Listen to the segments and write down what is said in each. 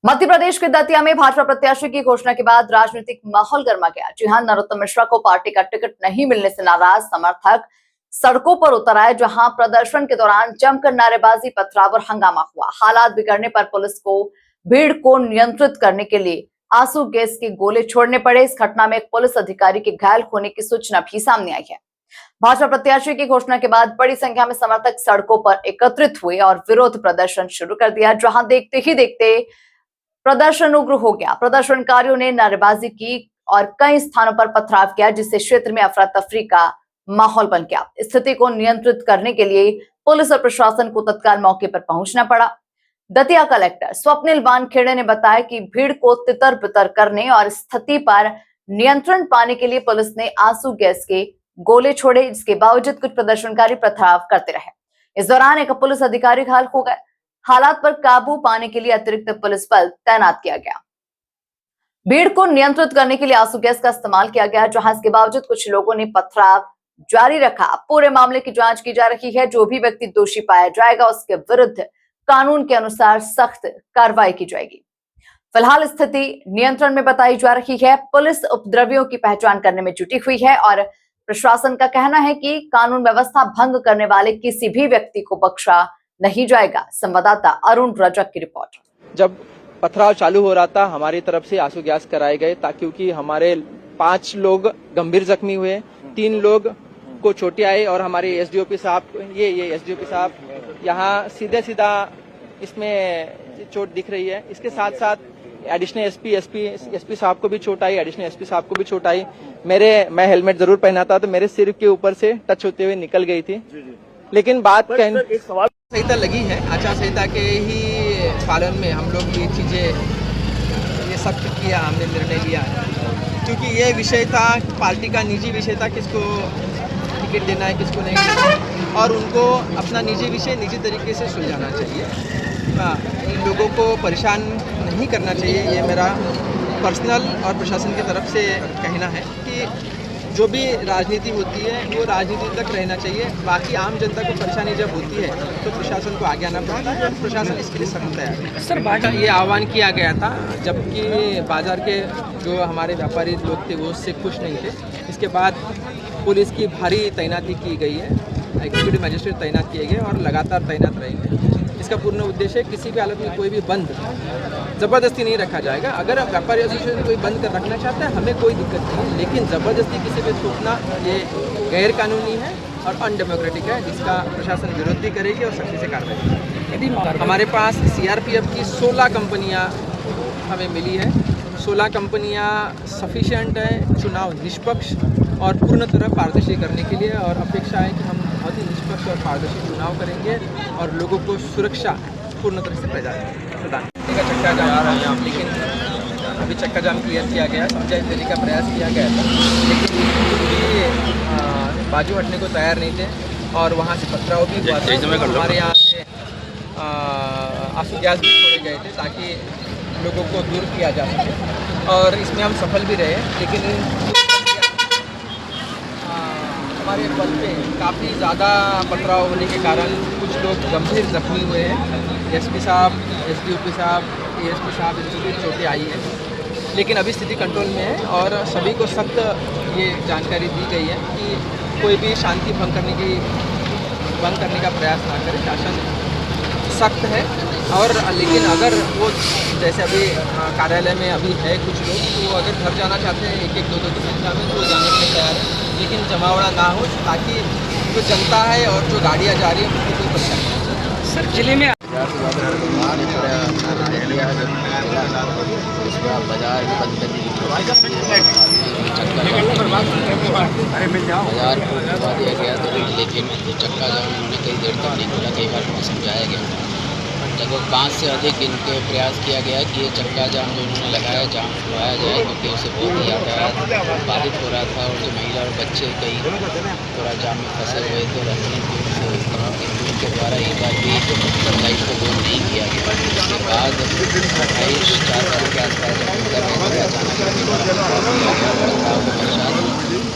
मध्य प्रदेश के दतिया में भाजपा प्रत्याशी की घोषणा के बाद राजनीतिक माहौल गर्मा गया। जी हां, नरोत्तम मिश्रा को पार्टी का टिकट नहीं मिलने से नाराज समर्थक सड़कों पर उतर आए, जहां प्रदर्शन के दौरान जमकर नारेबाजी, पथराव और हंगामा हुआ। हालात बिगड़ने पर पुलिस को भीड़ को नियंत्रित करने के लिए आंसू गैस के गोले छोड़ने पड़े। इस घटना में एक पुलिस अधिकारी के घायल होने की सूचना भी सामने आई है। भाजपा प्रत्याशी की घोषणा के बाद बड़ी संख्या में समर्थक सड़कों पर एकत्रित हुए और विरोध प्रदर्शन शुरू कर दिया, जहां देखते ही देखते प्रदर्शन उग्र हो गया। प्रदर्शनकारियों ने नारेबाजी की और कई स्थानों पर पथराव किया, जिससे क्षेत्र में अफरा तफरी का माहौल बन गया। स्थिति को नियंत्रित करने के लिए पुलिस और प्रशासन को तत्काल मौके पर पहुंचना पड़ा। दतिया कलेक्टर स्वप्निल वानखेड़े ने बताया कि भीड़ को तितर बितर करने और स्थिति पर नियंत्रण पाने के लिए पुलिस ने आंसू गैस के गोले छोड़े, जिसके बावजूद कुछ प्रदर्शनकारी पथराव करते रहे। इस दौरान एक पुलिस अधिकारी घायल हो गए। हालात पर काबू पाने के लिए अतिरिक्त पुलिस बल तैनात किया गया। भीड़ को नियंत्रित करने के लिए आंसू गैस का इस्तेमाल किया गया, जहां इसके बावजूद कुछ लोगों ने पथराव जारी रखा। पूरे मामले की जांच की जा रही है। जो भी व्यक्ति दोषी पाया जाएगा, उसके विरुद्ध कानून के अनुसार सख्त कार्रवाई की जाएगी। फिलहाल स्थिति नियंत्रण में बताई जा रही है। पुलिस उपद्रवियों की पहचान करने में जुटी हुई है और प्रशासन का कहना है कि कानून व्यवस्था भंग करने वाले किसी भी व्यक्ति को बख्शा नहीं जाएगा। संवाददाता अरुण रजक की रिपोर्ट। जब पथराव चालू हो रहा था, हमारी तरफ से आंसू गैस कराए गए, ताकि क्योंकि हमारे 5 लोग गंभीर जख्मी हुए, 3 लोग को चोटें आई और हमारे एसडीओपी साहब ये एसडीओपी साहब यहाँ सीधा इसमें चोट दिख रही है। इसके साथ साथ एडिशनल एसपी साहब को भी चोट आई, एडिशनल एसपी साहब को भी चोट आई। मैं हेलमेट जरूर पहना था, तो मेरे सिर के ऊपर से टच होते हुए निकल गई थी। लेकिन बात एक सवाल संहिता लगी है, आचार संहिता के ही पालन में हम लोग ये चीजें ये सख्त किया, हमने निर्णय लिया है, क्योंकि ये विषय था पार्टी का निजी विषय था, किसको टिकट देना है किसको नहीं देना है, और उनको अपना निजी विषय निजी तरीके से सुलझाना चाहिए। इन लोगों को परेशान नहीं करना चाहिए, ये मेरा पर्सनल और प्रशासन की तरफ से कहना है कि जो भी राजनीति होती है वो राजनीति तक रहना चाहिए। बाकी आम जनता को परेशानी जब होती है तो प्रशासन को आगे आना पड़ता है, प्रशासन इसके लिए सख्त है। सर, ये आह्वान किया गया था, जबकि बाजार के जो हमारे व्यापारी लोग थे वो उससे खुश नहीं थे। इसके बाद पुलिस की भारी तैनाती की गई है, एग्जीक्यूटिव मजिस्ट्रेट तैनात किए गए और लगातार तैनात रहेंगे। इसका पूर्ण उद्देश्य है किसी भी हालत में कोई भी बंद जबरदस्ती नहीं रखा जाएगा। अगर व्यापारी एसोसिएशन कोई बंद कर रखना चाहता है, हमें कोई दिक्कत नहीं है, लेकिन जबरदस्ती किसी पे थोपना ये गैर कानूनी है और अनडेमोक्रेटिक है, जिसका प्रशासन विरोध भी करेगी और सख्ती से कार्रवाई करेगी। हमारे पास सीआरपीएफ की 16 कंपनियां हमें मिली है। 16 कंपनियां सफिशिएंट है चुनाव निष्पक्ष और पूर्ण तरह पारदर्शी करने के लिए, और अपेक्षा है कि हम बहुत ही निष्पक्ष और पारदर्शी चुनाव करेंगे और लोगों को सुरक्षा पूर्ण तरह से प्रदान का चक्का जाम, लेकिन अभी चक्का जाम क्लियर किया गया, समझा देने का प्रयास किया गया था, लेकिन बाजू हटने को तैयार नहीं थे और वहाँ से पथराव भी हुआ था। हमारे यहाँ से आंसू गैस भी छोड़े गए थे ताकि लोगों को दूर किया जा सके, और इसमें हम सफल भी रहे। लेकिन हमारे बल पे काफ़ी ज़्यादा पथराव होने के कारण कुछ लोग गंभीर जख्मी हुए हैं। एसपी साहब, एसडीओपी साहब, एएसपी साहब, इनको भी चोटें आई है, लेकिन अभी स्थिति कंट्रोल में है और सभी को सख्त ये जानकारी दी गई है कि कोई भी शांति भंग करने का प्रयास ना करे। शासन सख्त है, और लेकिन अगर वो जैसे अभी कार्यालय में अभी है कुछ लोग, तो अगर घर जाना चाहते हैं 1-1, 2-2 की संख्या में, तो जाने के लिए तैयार है, लेकिन जमावड़ा ना हो, ताकि जो जनता है और जो गाड़ियाँ जा रही है उनको कोई परेशानी नहीं। सर, जिले में बाजार बंद कर दी, बाजार को दबा दिया गया, तो लेकिन चक्का जाम उन्होंने कई देर तक नहीं खोला, कई बार समझाया गया। लगभग 5 से अधिक इनके प्रयास किया गया कि ये चक्का जाम जो इन्होंने लगाया जाम खुलवाया जाए, क्योंकि उससे बहुत ही यातायात बाधित हो रहा था और जो महिला और बच्चे कई थोड़ा जाम में फंसे हुए थे, रखने की के द्वारा एक बार भी लाइट को बंद नहीं किया गया। उसके बाद 28-4 के आसपास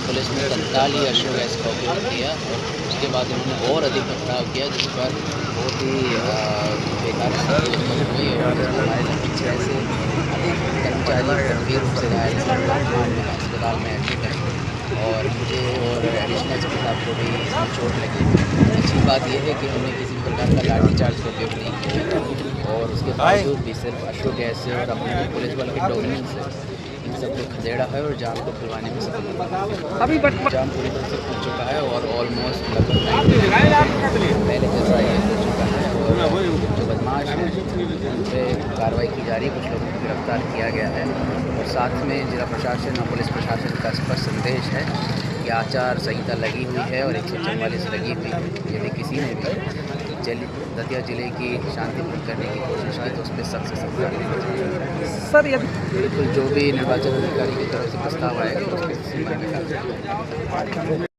पुलिस ने तत्काल ही अश्रु गैस का उपयोग किया और उसके बाद उन्होंने और अधिक पथराव किया, जिस पर बहुत ही बेकार स्थिति उत्पन्न हुई और हमारे से पिताजी गंभीर रूप से घायल हैं, वर्तमान में अस्पताल में एडमिट है और मुझे और एडिशनल एसपी साहब को भी इसमें चोट लगी। अच्छी बात यह है कि हमने किसी भी प्रकार का लाठीचार्ज का उपयोग नहीं किया और उसके बावजूद भी सिर्फ अश्रु गैस से और अपने पुलिस वालों के डॉक्यूमेंट्स से इन सबको खदेड़ा है और जाम को खुलवाने में सफल हुआ। अभी जाम पूरी तरह से खुल चुका है और ऑलमोस्ट लगभग पहले जैसा ये हो चुका है और जो बदमाश हैं उन पर कार्रवाई की जा रही है। कुछ लोगों को गिरफ्तार किया गया है और साथ में जिला प्रशासन और पुलिस प्रशासन का स्पष्ट संदेश है कि आचार संहिता लगी हुई है और 144 लगी हुई है। यदि किसी ने भी दतिया जिले की शांति भंग करने की कोशिश की तो उस पर सख्त से सख्त कार्रवाई सर। बिल्कुल जो भी निर्वाचन अधिकारी की तरफ से प्रस्ताव आएगा उसके